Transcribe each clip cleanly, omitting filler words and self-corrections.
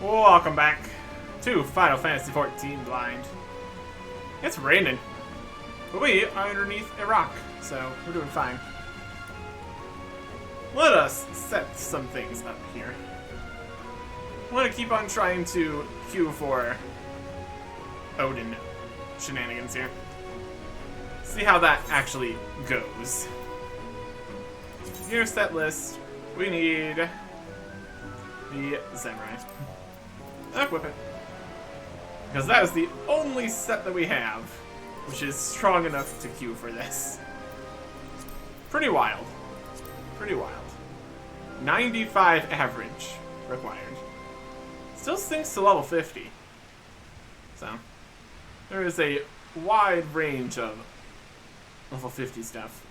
Welcome back to Final Fantasy XIV Blind. It's raining, but we are underneath a rock, so we're doing fine. Let us set some things up here. I want to keep on trying to queue for Odin shenanigans here. See how that actually goes. Here's that list. We need the Samurai. Equip it. Because that is the only set that we have which is strong enough to queue for this. Pretty wild. Pretty wild. 95 average required. Still sinks to level 50. So, there is a wide range of level 50 stuff.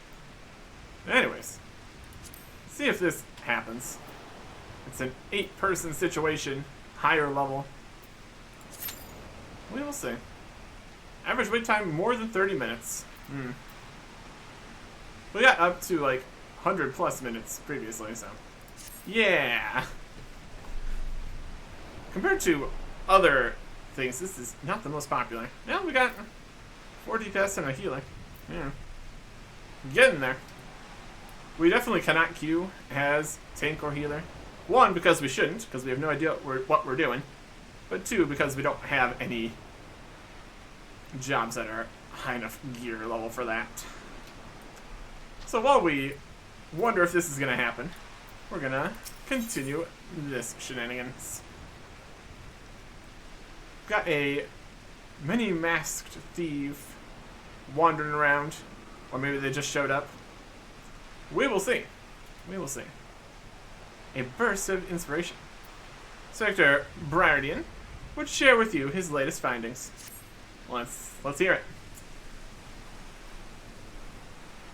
Anyways, see if this happens. It's an 8-person situation, higher level. We will see. Average wait time more than 30 minutes. We got up to like 100 plus minutes previously, so yeah. Compared to other things, this is not the most popular. Yeah, we got 4 DPS and a healer. Yeah. Getting there. We definitely cannot queue as tank or healer. 1, because we shouldn't, because we have no idea what we're doing. But 2, because we don't have any jobs that are high enough gear level for that. So while we wonder if this is going to happen, we're going to continue this shenanigans. Got a many-masked thief wandering around, or maybe they just showed up. We will see. We will see. A burst of inspiration. Inspector Briardian would share with you his latest findings. Let's hear it.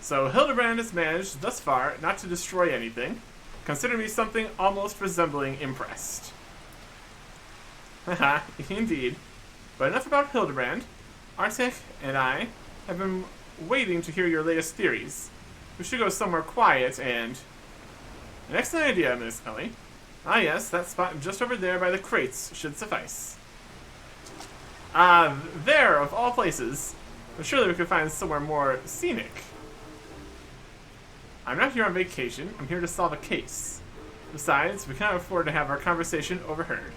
So Hildebrand has managed thus far not to destroy anything. Consider me something almost resembling impressed. Haha, indeed. But enough about Hildebrand. Artek and I have been waiting to hear your latest theories. We should go somewhere quiet and... An excellent idea, Miss Ellie. Ah yes, that spot just over there by the crates should suffice. There, of all places. But surely we could find somewhere more scenic. I'm not here on vacation. I'm here to solve a case. Besides, we cannot afford to have our conversation overheard.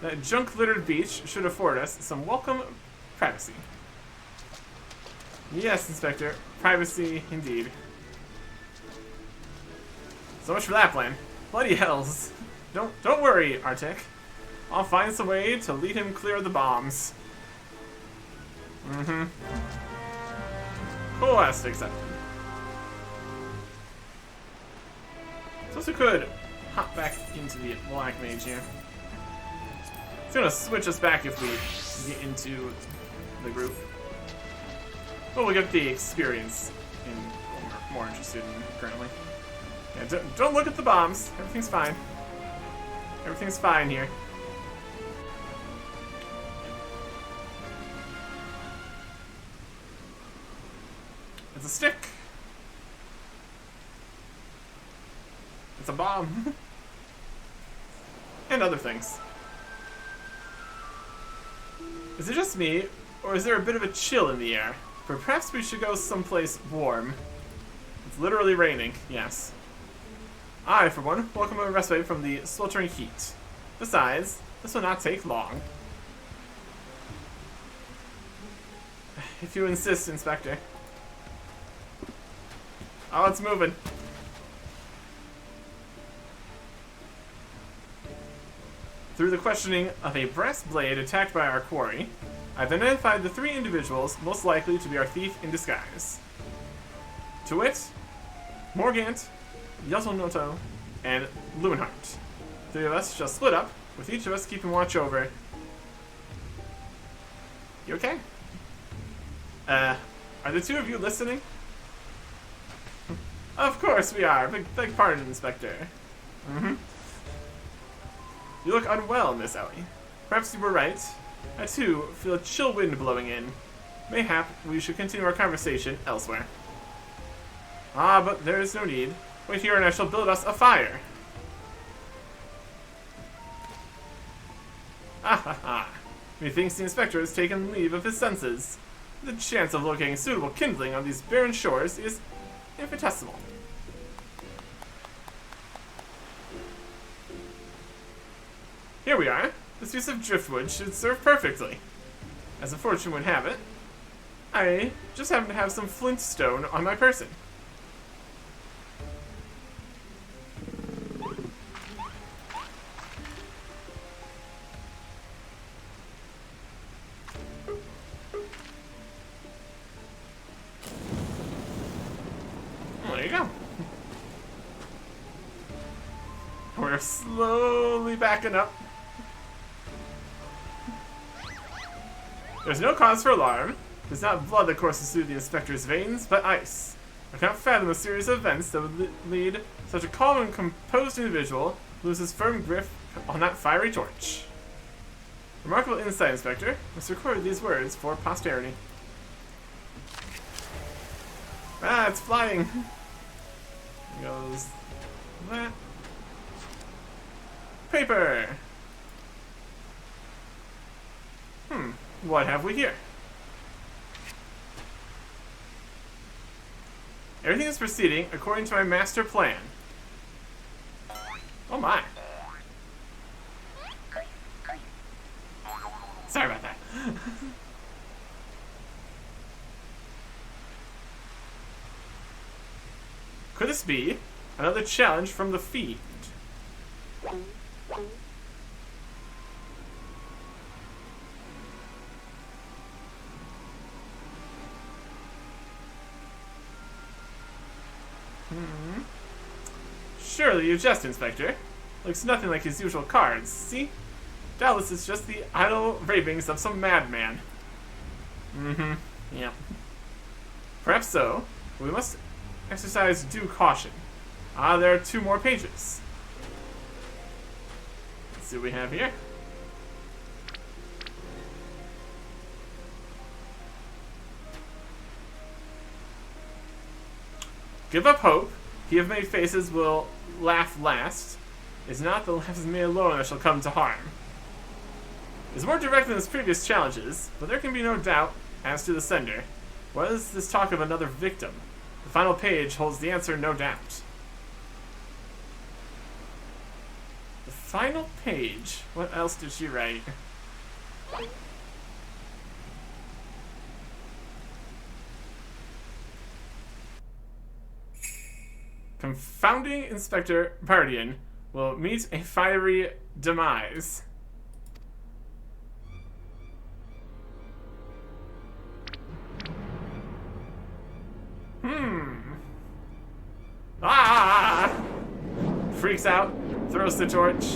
That junk-littered beach should afford us some welcome privacy. Yes, Inspector. Privacy, indeed. So much for that plan. Bloody hells. Don't worry, Artek. I'll find some way to lead him clear of the bombs. Quest accepted. So we could hop back into the Black Mage here. It's gonna switch us back if we get into the group. But we'll get the experience in what we're more interested in currently. Yeah, don't look at the bombs. Everything's fine. Everything's fine here. It's a stick. It's a bomb. And other things. Is it just me, or is there a bit of a chill in the air? Perhaps we should go someplace warm. It's literally raining, yes. I, for one, welcome a respite from the sweltering heat. Besides, this will not take long. If you insist, Inspector. Oh, it's moving. Through the questioning of a brass blade attacked by our quarry, I've identified the 3 individuals most likely to be our thief in disguise. To wit, Morgant, Yotonoto, and Lumenhart. 3 of us shall split up, with each of us keeping watch over... You okay? Are the 2 of you listening? Of course we are. Beg pardon, Inspector. You look unwell, Miss Ellie. Perhaps you were right. I, too, feel a chill wind blowing in. Mayhap we should continue our conversation elsewhere. Ah, but there is no need. Wait here and I shall build us a fire. Ah ha ha. Methinks the inspector has taken leave of his senses. The chance of locating suitable kindling on these barren shores is infinitesimal. Here we are. This piece of driftwood should serve perfectly. As the fortune would have it, I just happen to have some flint stone on my person. There you go. We're slowly backing up. There's no cause for alarm. It's not blood that courses through the inspector's veins, but ice. I cannot fathom a series of events that would lead such a calm and composed individual to lose his firm grip on that fiery torch. Remarkable insight, Inspector. Let's record these words for posterity. Ah, it's flying. There goes that. Paper! What have we here? Everything is proceeding according to my master plan. Oh my. Sorry about that. Could this be another challenge from the Fiend? Surely you jest, Inspector. Looks nothing like his usual cards, see? Doubtless it's just the idle ravings of some madman. Yeah. Perhaps so, but we must exercise due caution. Ah, there are 2 more pages. Let's see what we have here. Give up hope. He of many faces will laugh last. It's not the laughs of me alone that shall come to harm. It's more direct than his previous challenges, but there can be no doubt as to the sender. What is this talk of another victim? The final page holds the answer, no doubt. The final page? What else did she write? Confounding Inspector Bardian will meet a fiery demise. Ah! Freaks out, throws the torch.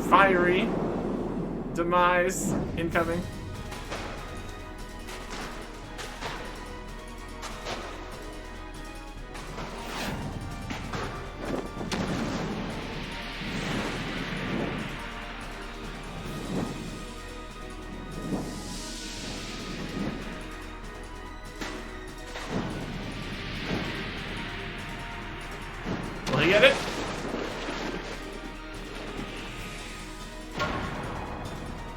Fiery demise incoming. Will he get it?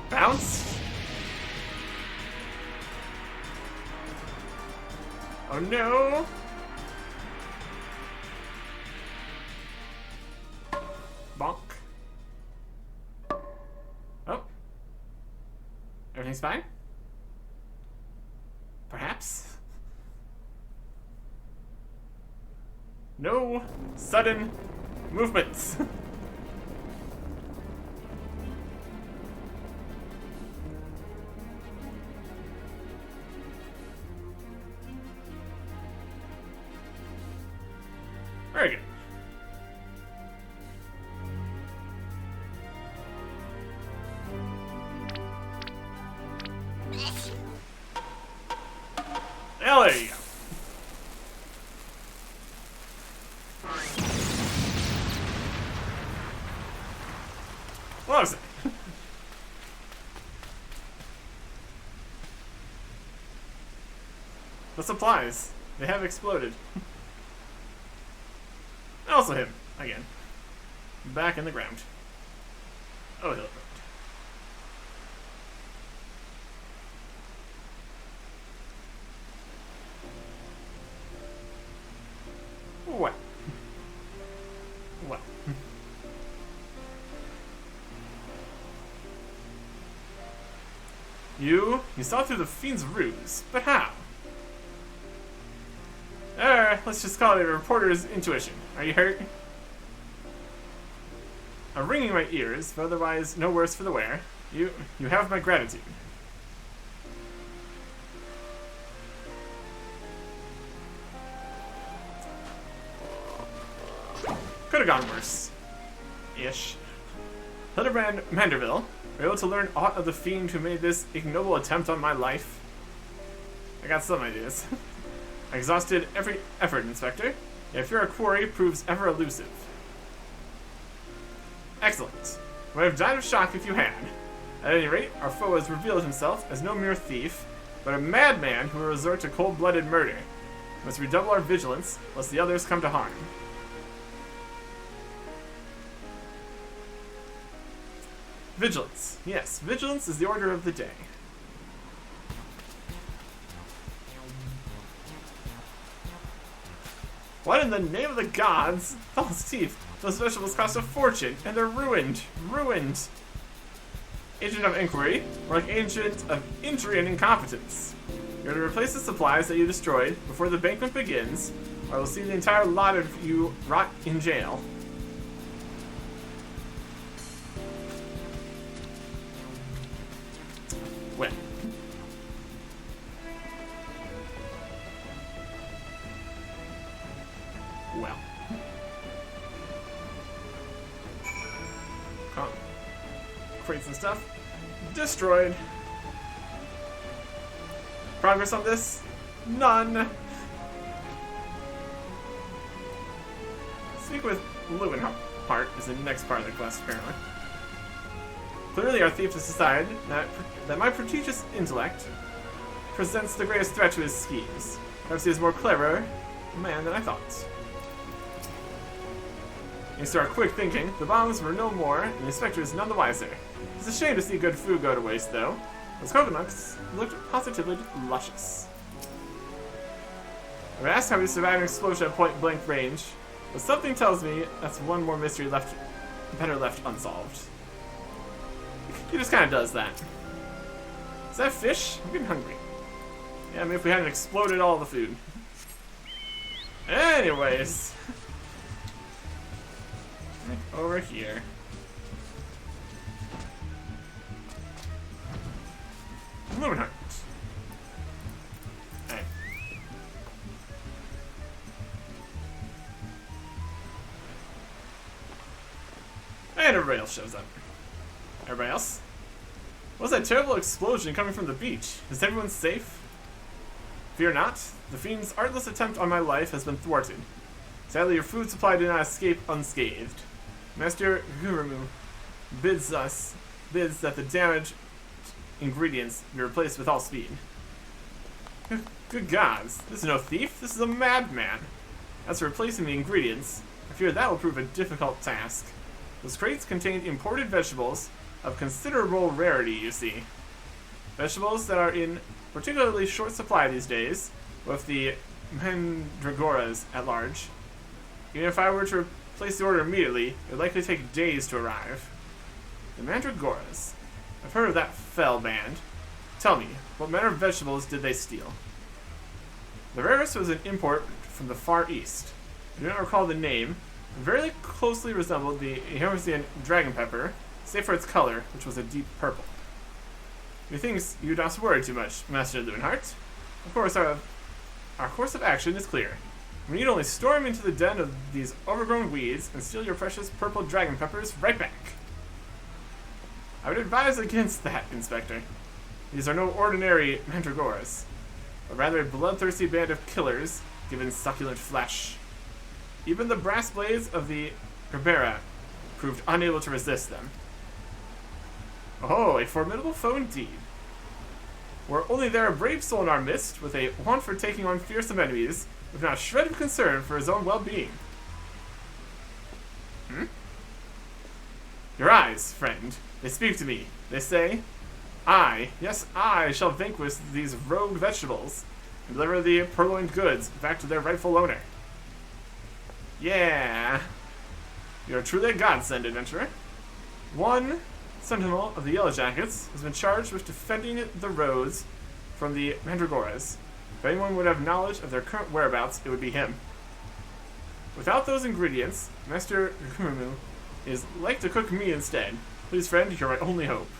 Bounce? Oh no! Bonk. Oh. Everything's fine? Perhaps? No sudden movements. Very good. Well, there you go. What was it? The supplies. They have exploded. Also him, again. Back in the ground. Oh, hello. What? Well. You saw through the fiend's ruse, but how? Let's just call it a reporter's intuition. Are you hurt? I'm ringing my ears, but otherwise no worse for the wear. You have my gratitude. Could have gone worse. Ish. Hildebrand Manderville, were you able to learn aught of the fiend who made this ignoble attempt on my life? I got some ideas. I exhausted every effort, Inspector. Yet if your quarry proves ever elusive. Excellent. I would have died of shock if you had. At any rate, our foe has revealed himself as no mere thief, but a madman who will resort to cold-blooded murder. We must redouble our vigilance, lest the others come to harm. Vigilance. Yes, vigilance is the order of the day. What in the name of the gods? False teeth. Those vegetables cost a fortune, and they're ruined. Ruined. Agent of inquiry, or like agent of injury and incompetence. You're to replace the supplies that you destroyed before the banquet begins, or I will see the entire lot of you rot in jail. Well. Well. Oh. Crates and stuff. Destroyed. Progress on this? None. Speak with Lewinhart is the next part of the quest, apparently. Clearly our thief has decided that my prodigious intellect presents the greatest threat to his schemes. Perhaps he is more clever man than I thought. Thanks to our quick thinking, the bombs were no more, and the inspector is none the wiser. It's a shame to see good food go to waste, though. Those coconuts looked positively luscious. I've asked how we survived an explosion at point-blank range, but something tells me that's one more mystery better left unsolved. He just kind of does that. Is that fish? I'm getting hungry. Yeah, I mean, if we hadn't exploded all the food. Anyways. Over here. Lewinhart. Alright. And everybody else shows up. Everybody else? What was that terrible explosion coming from the beach? Is everyone safe? Fear not. The fiend's artless attempt on my life has been thwarted. Sadly, your food supply did not escape unscathed. Master Gurumu bids that the damaged ingredients be replaced with all speed. Good gods, this is no thief, this is a madman. As for replacing the ingredients, I fear that will prove a difficult task. Those crates contained imported vegetables of considerable rarity, you see. Vegetables that are in particularly short supply these days, with the mandragoras at large. Even if I were to place the order immediately, it would likely take days to arrive. The mandragoras. I've heard of that fell band. Tell me, what manner of vegetables did they steal? The rarest was an import from the Far East. I do not recall the name. It very closely resembled the Eorzean dragon pepper, save for its color, which was a deep purple. Methinks you do not worry too much, Master Lewinhart. Of course, our course of action is clear. We need only storm into the den of these overgrown weeds and steal your precious purple dragon peppers right back. I would advise against that, Inspector. These are no ordinary mandragoras, but rather a bloodthirsty band of killers given succulent flesh. Even the brass blades of the Gerbera proved unable to resist them. Oh, a formidable foe indeed. Were only there a brave soul in our midst, with a want for taking on fearsome enemies, with not a shred of concern for his own well-being. Your eyes, friend, they speak to me. They say, yes, I shall vanquish these rogue vegetables and deliver the purloined goods back to their rightful owner. Yeah. You're truly a godsend, adventurer. One sentinel of the Yellow Jackets has been charged with defending the roads from the Mandragoras. If anyone would have knowledge of their current whereabouts, it would be him. Without those ingredients, Master Gurumu is like to cook me instead. Please, friend, you're my only hope.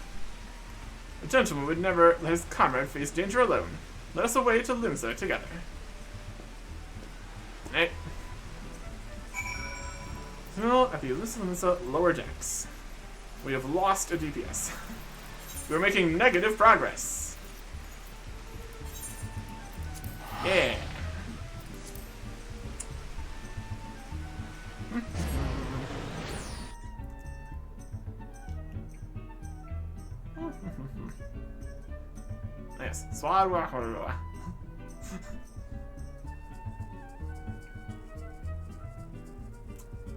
A gentleman would never let his comrade face danger alone. Let us away to Limsa together. Hey. Still at the Limsa lower decks. We have lost a DPS. We're making negative progress. Yeah. Yes. Swallow.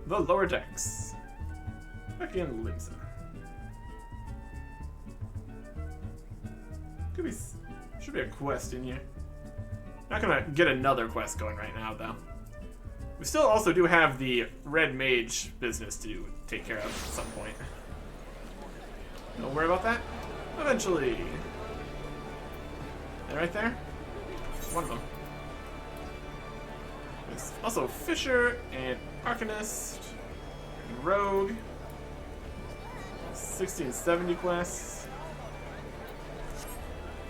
The lower decks. Back in Limsa. Should be a quest in here. Not gonna get another quest going right now, though. We still also do have the Red Mage business to take care of at some point. Don't worry about that. Eventually. They're right there? One of them. There's also Fisher and Arcanist and Rogue. 1670 quests.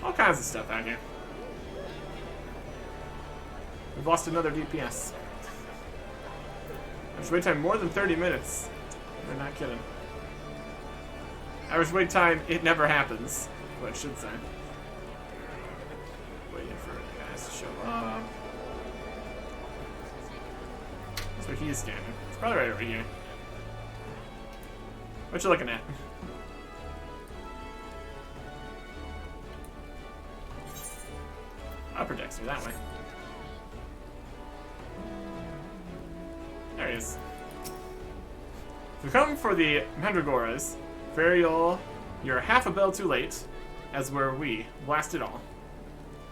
All kinds of stuff out here. We've lost another DPS. Average wait time more than 30 minutes. We're not kidding. Average wait time, it never happens. What I should say. Waiting for the guys to show up. That's what he's scanning. It's probably right over here. What you looking at? Upper decks are that way. There he is. We come for the Mandragoras. Varial, you're half a bell too late, as were we. Blast it all.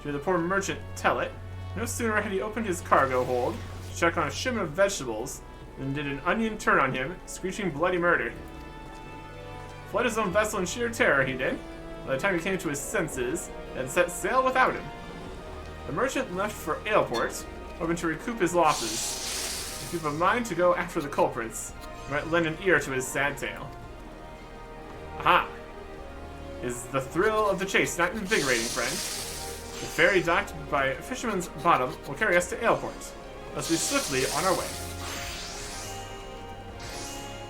To the poor merchant tell it. No sooner had he opened his cargo hold to check on a shipment of vegetables than did an onion turn on him, screeching bloody murder. Fled his own vessel in sheer terror, he did. By the time he came to his senses, and set sail without him. The merchant left for Aleport, hoping to recoup his losses. If you've a mind to go after the culprits, you might lend an ear to his sad tale. Aha! Is the thrill of the chase not invigorating, friend? The ferry docked by Fisherman's Bottom will carry us to Aleport. Let's be swiftly on our way.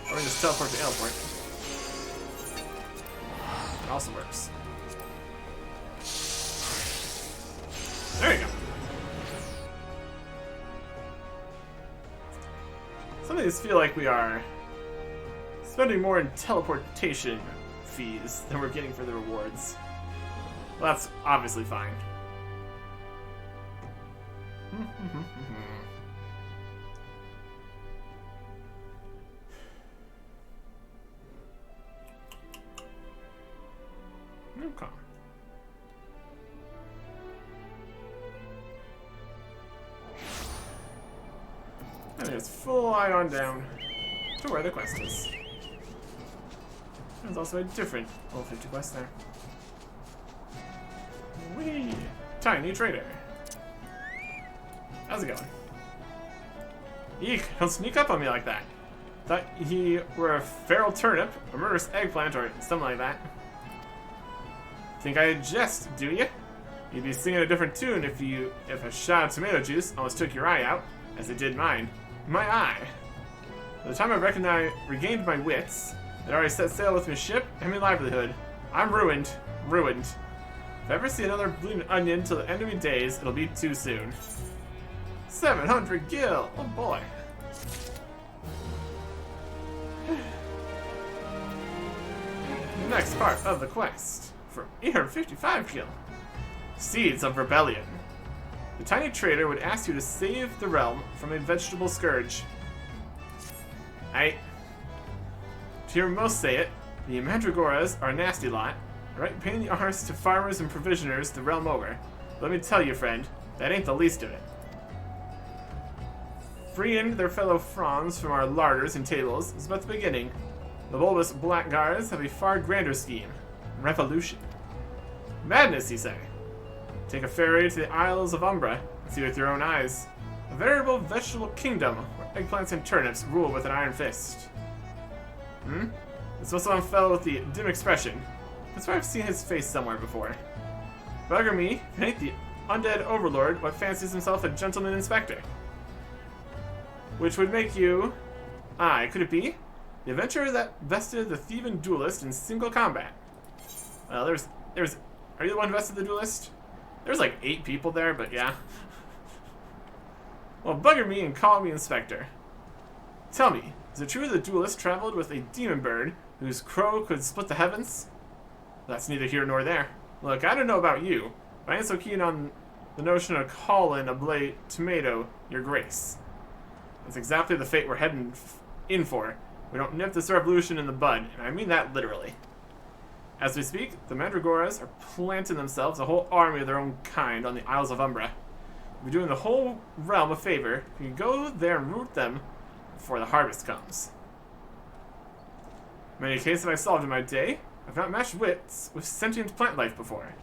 Or we just teleport to Aleport. It also works. There you go. Some of these feel like we are spending more in teleportation fees than we're getting for the rewards. Well, that's obviously fine. Okay. And there's full eye on down to where the quest is. There's also a different level 50 quest there. Whee! Tiny trader. How's it going? Eek, don't sneak up on me like that. Thought you were a feral turnip, a murderous eggplant, or something like that. Think I jest, do you? You'd be singing a different tune if a shot of tomato juice almost took your eye out, as it did mine. My eye. By the time I regained my wits, I'd already set sail with my ship and my livelihood. I'm ruined. Ruined. If I ever see another bleeding onion till the end of my days, it'll be too soon. 700 gil! Oh boy. The next part of the quest. For 855 gil. Seeds of Rebellion. The tiny trader would ask you to save the realm from a vegetable scourge. To hear most say it, the Mandragoras are a nasty lot, a right pain in the arse to farmers and provisioners the realm over. But let me tell you, friend, that ain't the least of it. Freeing their fellow Franz from our larders and tables is but the beginning. The bulbous blackguards have a far grander scheme. Revolution. Madness, you say? Take a ferry to the Isles of Umbra and see with your own eyes. A veritable vegetable kingdom where eggplants and turnips rule with an iron fist. This was some fellow with the dim expression. That's why I've seen his face somewhere before. Bugger me, if it ain't the undead overlord what fancies himself a gentleman inspector. Which would make you... Aye, could it be? The adventurer that bested the thieving duelist in single combat. Well, there's... Are you the one who bested the duelist? There's like 8 people there, but yeah. Well, bugger me and call me inspector. Tell me, is it true the duelist traveled with a demon bird whose crow could split the heavens? That's neither here nor there. Look, I don't know about you, but I ain't so keen on the notion of calling a blade tomato your grace. That's exactly the fate we're heading in for. We don't nip this revolution in the bud, and I mean that literally. As we speak, the Mandragoras are planting themselves, a whole army of their own kind, on the Isles of Umbra. We're doing the whole realm a favor. We can go there and root them before the harvest comes. Many cases I've solved in my day, I've not matched wits with sentient plant life before.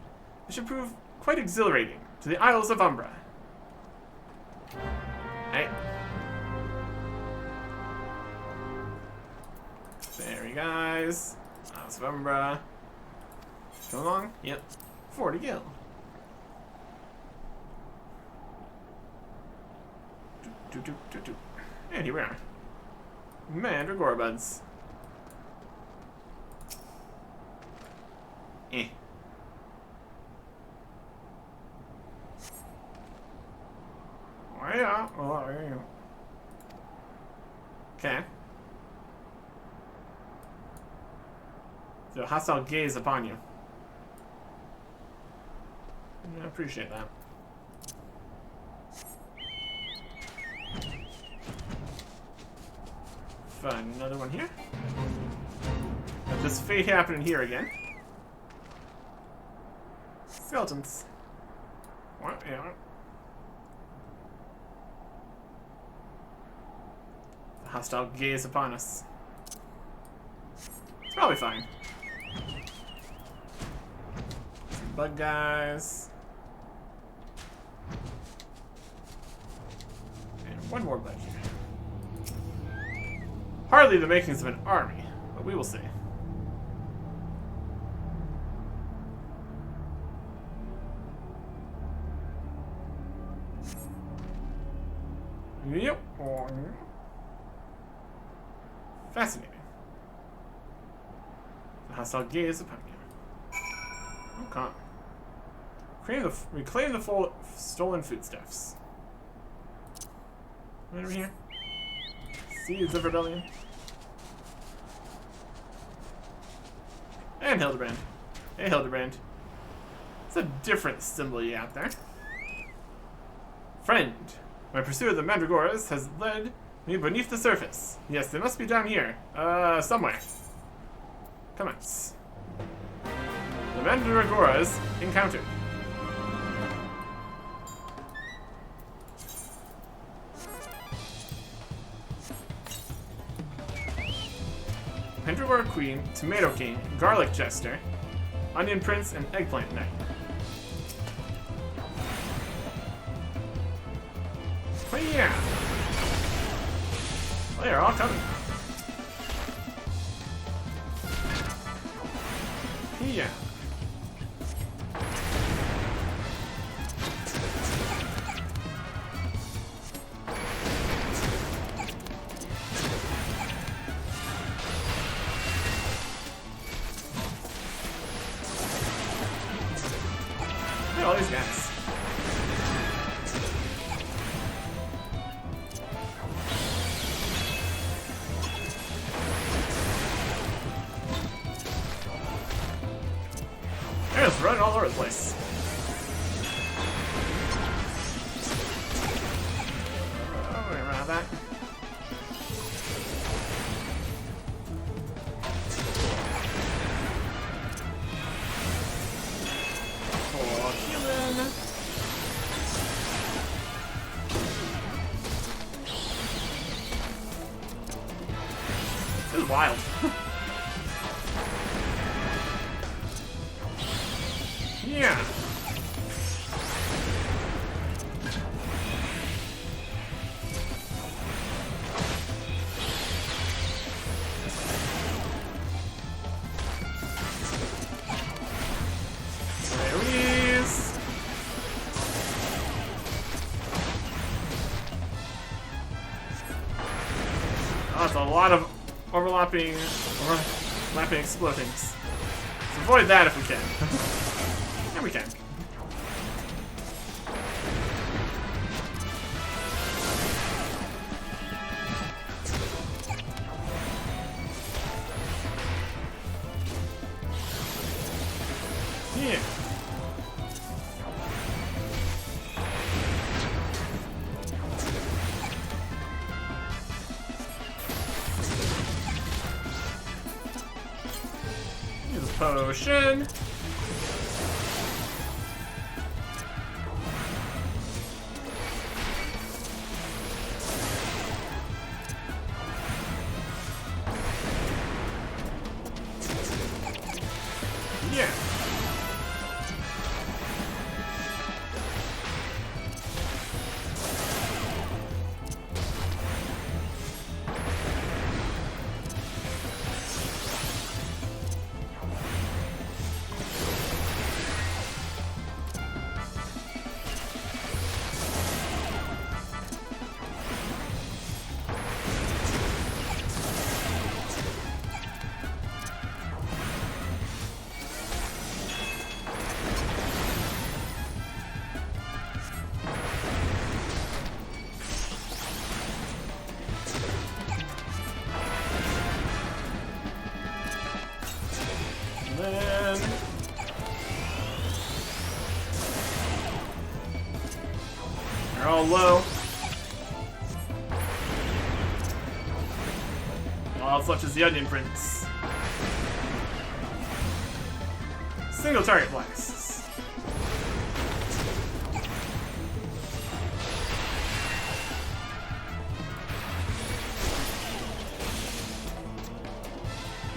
It should prove quite exhilarating to the Isles of Umbra. Hey. There, guys. Isles of Umbra. Come along? Yep. 40 gil. And here we are. Mandragora buds. Eh. Oh yeah. Oh yeah. Okay. The hostile gaze upon you. I appreciate that. Find another one here. Let this fate happening here again. Skeletons. What? Yeah. The hostile gaze upon us. It's probably fine. Some bug guys. And one more bug here. Hardly the makings of an army, but we will see. Yep. Fascinating. The hostile gaze upon you. Okay. Reclaim the full stolen foodstuffs. Right over here. Seeds of rebellion. And Hildebrand. Hey, Hildebrand. It's a different symbol you got there. Friend, my pursuit of the Mandragoras has led me beneath the surface. Yes, they must be down here. Somewhere. Come on. The Mandragoras encountered. Mandragora Queen, Tomato King, Garlic Jester, Onion Prince, and Eggplant Knight. Oh yeah! Oh, they're all coming. Yeah. Look at all these guys. They're just running all over the place. Oh, wait around that. wild. Yeah. Oh, it's a lot of overlapping explodings. Let's avoid that if we can. Yeah, we can. Yeah. Use a potion. Yeah. Then they're all low. All that's left is the Onion Prince. Single target blasts.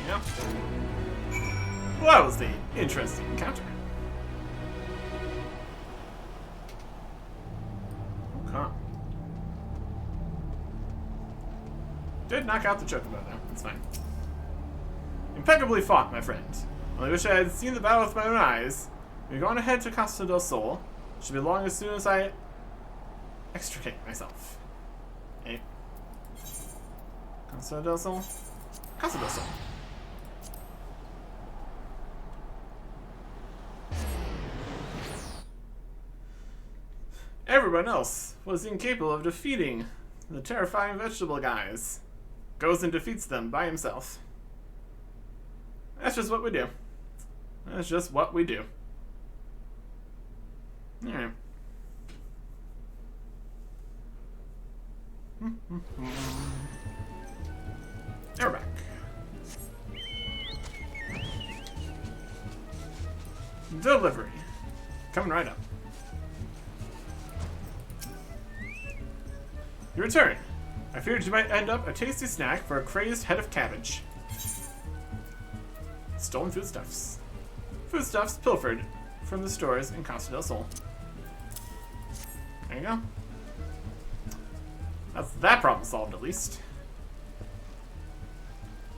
Yep. Well, that was the interesting encounter. Okay. Did knock out the chocobo though. That's fine. Impeccably fought, my friend. Only wish I had seen the battle with my own eyes. We're going ahead to Costa del Sol. Should be along as soon as I extricate myself. Hey. Costa del Sol? Costa del Sol. Everyone else was incapable of defeating the terrifying vegetable guys. Goes and defeats them by himself. That's just what we do. That's just what we do. Alright. Now we're back. Delivery. Coming right up. Your return. I feared you might end up a tasty snack for a crazed head of cabbage. Stolen foodstuffs. Foodstuffs pilfered from the stores in Costa del Sol. There you go. That's that problem solved, at least.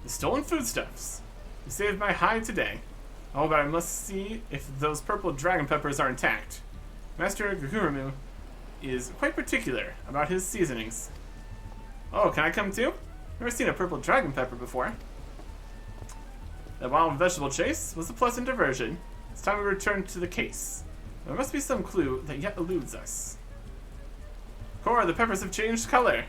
The stolen foodstuffs. You saved my hide today. Oh, but I must see if those purple dragon peppers are intact. Master Guguramu is quite particular about his seasonings. Oh, can I come too? Never seen a purple dragon pepper before. That wild vegetable chase was a pleasant diversion. It's time we return to the case. There must be some clue that yet eludes us. Cora, the peppers have changed color.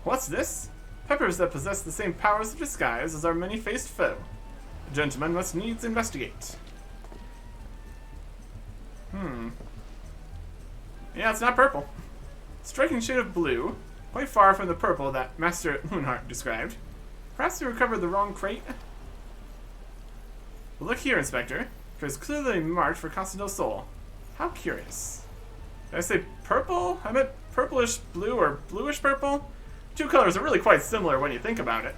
What's this? Peppers that possess the same powers of disguise as our many-faced foe. The gentleman must needs investigate. Yeah, it's not purple. Striking shade of blue, quite far from the purple that Master Moonheart described. Perhaps we recovered the wrong crate? Well, look here, Inspector. It is clearly marked for Costa del Sol. How curious. Did I say purple? I meant purplish blue or bluish purple? two colors are really quite similar when you think about it.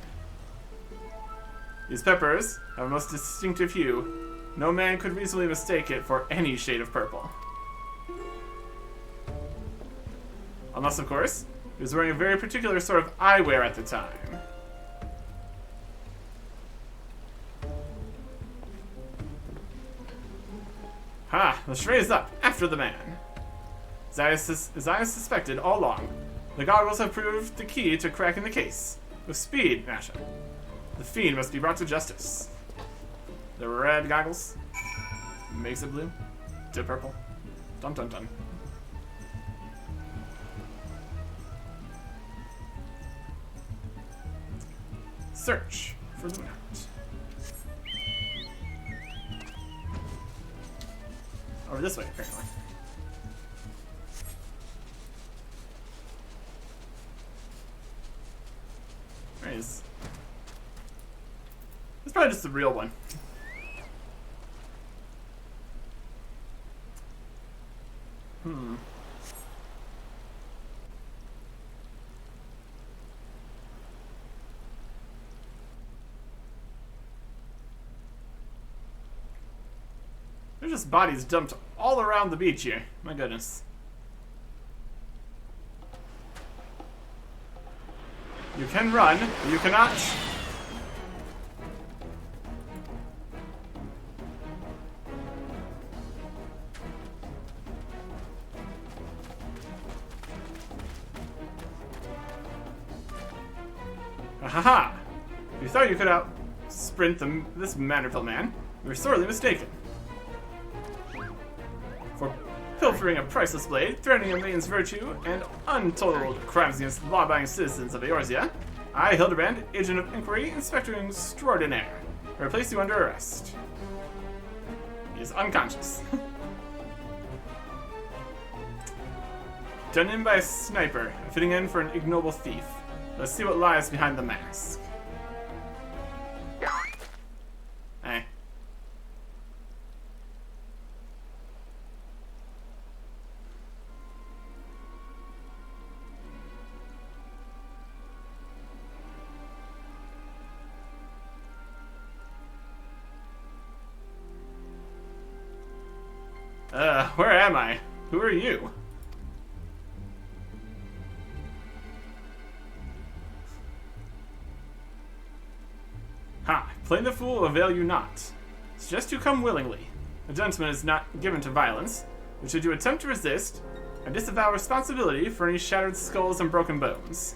These peppers have a most distinctive hue. No man could reasonably mistake it for any shade of purple. Unless, of course, he was wearing a very particular sort of eyewear at the time. Ha! The charade is up, after the man. As I suspected all along, the goggles have proved the key to cracking the case. With speed, Nasha. The fiend must be brought to justice. The red goggles makes it blue to purple. Dun dun dun. Search for the map. Over this way, apparently. Where is? It's probably just the real one. There's just bodies dumped all around the beach here. My goodness. You can run, but you cannot. Ahaha! You thought you could out-sprint this Manderville man. You were sorely mistaken. For pilfering a priceless blade, threatening a maiden's virtue, and untold crimes against law-abiding citizens of Eorzea, I, Hildebrand, Agent of Inquiry, Inspector Extraordinaire, replace you under arrest. He is unconscious. Done in by a sniper, fitting in for an ignoble thief. Let's see what lies behind the mask. Hey. Where am I? Who are you? Ha! Playing the fool will avail you not. Suggest you come willingly. A gentleman is not given to violence, but should you attempt to resist, I disavow responsibility for any shattered skulls and broken bones.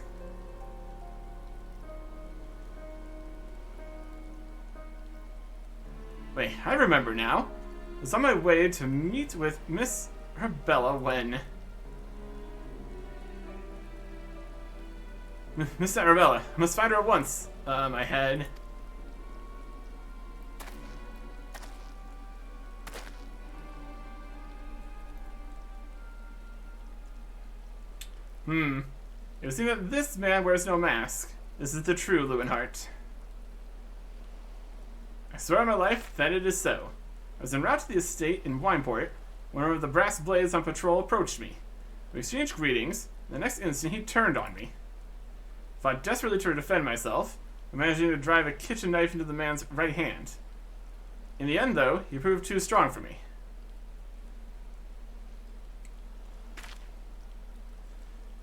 Wait, I remember now. I was on my way to meet with Miss Arbella when... Miss Arbella, I must find her at once. My head. It would seem that this man wears no mask. This is the true Lewinhart. I swear on my life that it is so. I was en route to the estate in Wineport when one of the brass blades on patrol approached me. We exchanged greetings, and the next instant he turned on me. I fought desperately to defend myself, managing to drive a kitchen knife into the man's right hand. In the end, though, he proved too strong for me.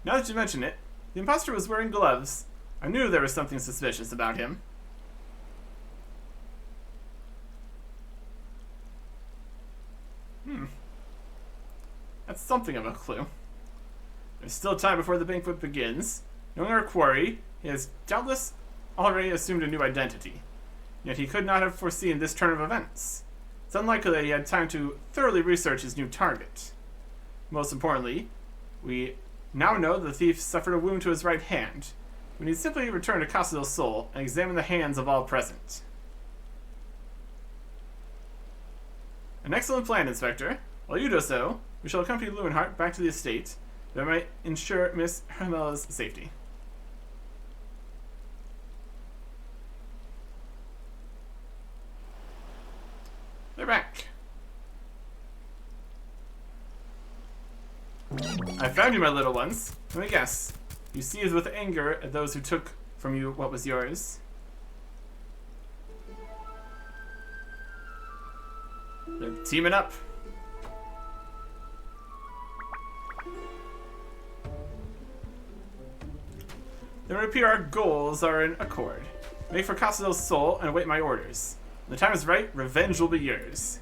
Now that you mention it, the imposter was wearing gloves. I knew there was something suspicious about him. That's something of a clue. There's still time before the banquet begins. Knowing our quarry, he has doubtless already assumed a new identity. Yet he could not have foreseen this turn of events. It's unlikely that he had time to thoroughly research his new target. Most importantly, we now know the thief suffered a wound to his right hand. We need simply return to Casa del Sol and examine the hands of all present. An excellent plan, Inspector. While you do so, we shall accompany Lewinhart back to the estate, that might ensure Miss Hermella's safety. They're back. I found you, my little ones. Let me guess. You seethe with anger at those who took from you what was yours. They're teaming up. Then it would appear our goals are in accord. Make for Casadel's soul and await my orders. When the time is right, revenge will be yours.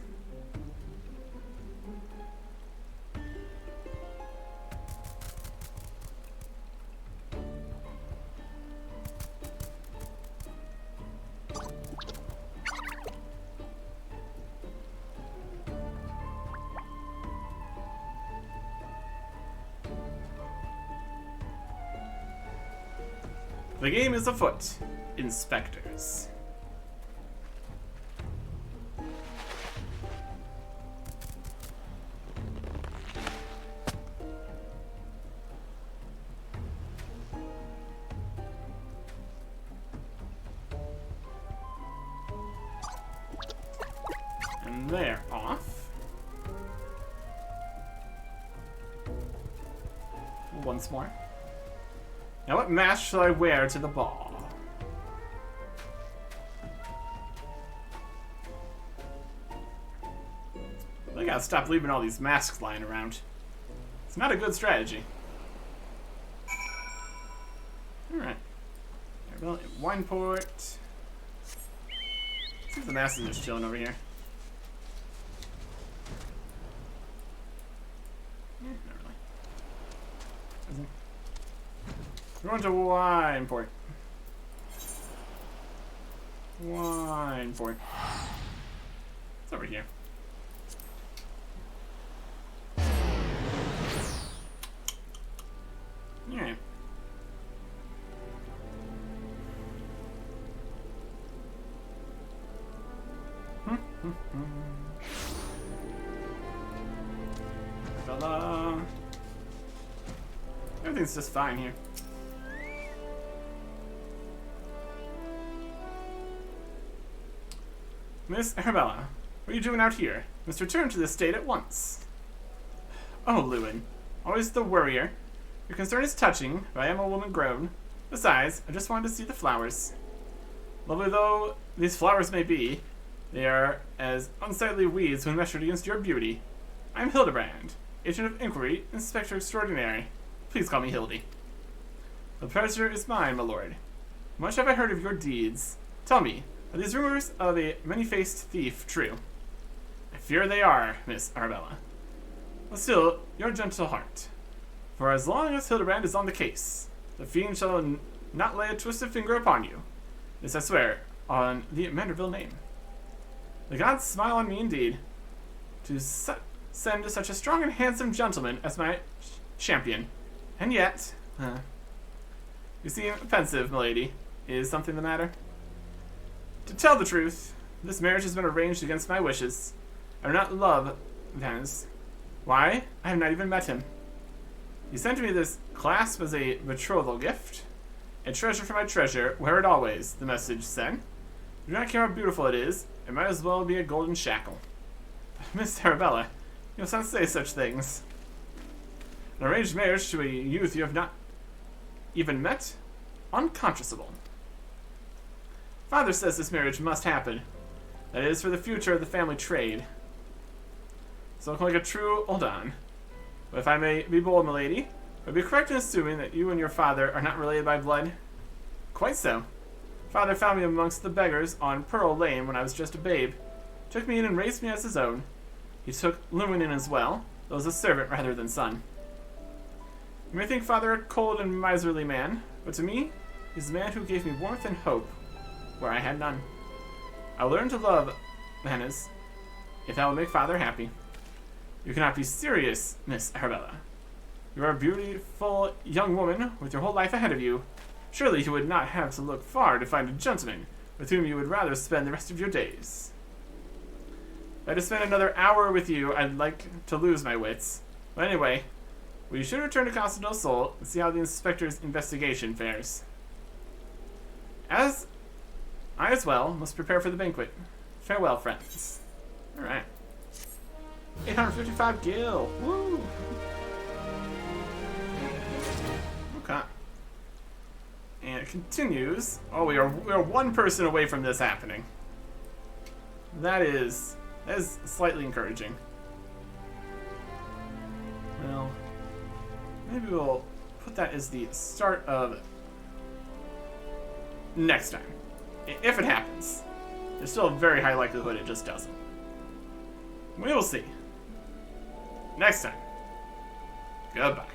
The game is afoot. Inspectors. And they're off. Once more. Now what mask shall I wear to the ball? I gotta stop leaving all these masks lying around. It's not a good strategy. Alright. Well, wine port. Let's see if the mask is just chilling over here. Not really. Isn't. We're going to wine port. Wine port. It's over here. Yeah. Bella. Everything's just fine here. Miss Arabella, what are you doing out here? Must return to the state at once. Oh, Lewin. Always the worrier. Your concern is touching, but I am a woman grown. Besides, I just wanted to see the flowers. Lovely though these flowers may be, they are as unsightly weeds when measured against your beauty. I am Hildebrand, agent of inquiry, inspector extraordinary. Please call me Hildy. The pleasure is mine, my lord. Much have I heard of your deeds. Tell me, are these rumors of a many-faced thief true? I fear they are, Miss Arabella. But still, your gentle heart. For as long as Hildebrand is on the case, the fiend shall not lay a twisted finger upon you. This I swear, on the Manderville name. The gods smile on me indeed, to send such a strong and handsome gentleman as my champion. And yet, you seem pensive, milady. Is something the matter? To tell the truth, this marriage has been arranged against my wishes. I do not love Vance. Why? I have not even met him. He sent me this clasp as a betrothal gift. A treasure for my treasure, wear it always, the message said. Do not care how beautiful it is, it might as well be a golden shackle. Miss Arabella, you must not say such things. An arranged marriage to a youth you have not even met? Unconscionable. Father says this marriage must happen. That is for the future of the family trade. So look like a true hold on. But if I may be bold, milady, would it be correct in assuming that you and your father are not related by blood? Quite so. Father found me amongst the beggars on Pearl Lane when I was just a babe. Took me in and raised me as his own. He took Lewin in as well, though as a servant rather than son. You may think father a cold and miserly man, but to me, he's a man who gave me warmth and hope, where I had none. I learned to love Vannes, if that will make father happy. You cannot be serious, Miss Arabella. You are a beautiful young woman with your whole life ahead of you. Surely you would not have to look far to find a gentleman with whom you would rather spend the rest of your days. If I had to spend another hour with you, I'd like to lose my wits. But anyway, we should return to Casa del Sol and see how the inspector's investigation fares. As I as well must prepare for the banquet. Farewell, friends. Alright. 855 gil. Woo! Okay. continues. Oh, we are one person away from this happening. That is slightly encouraging. Well, maybe we'll put that as the start of next time. If it happens. There's still a very high likelihood it just doesn't. We will see. Next time. Goodbye.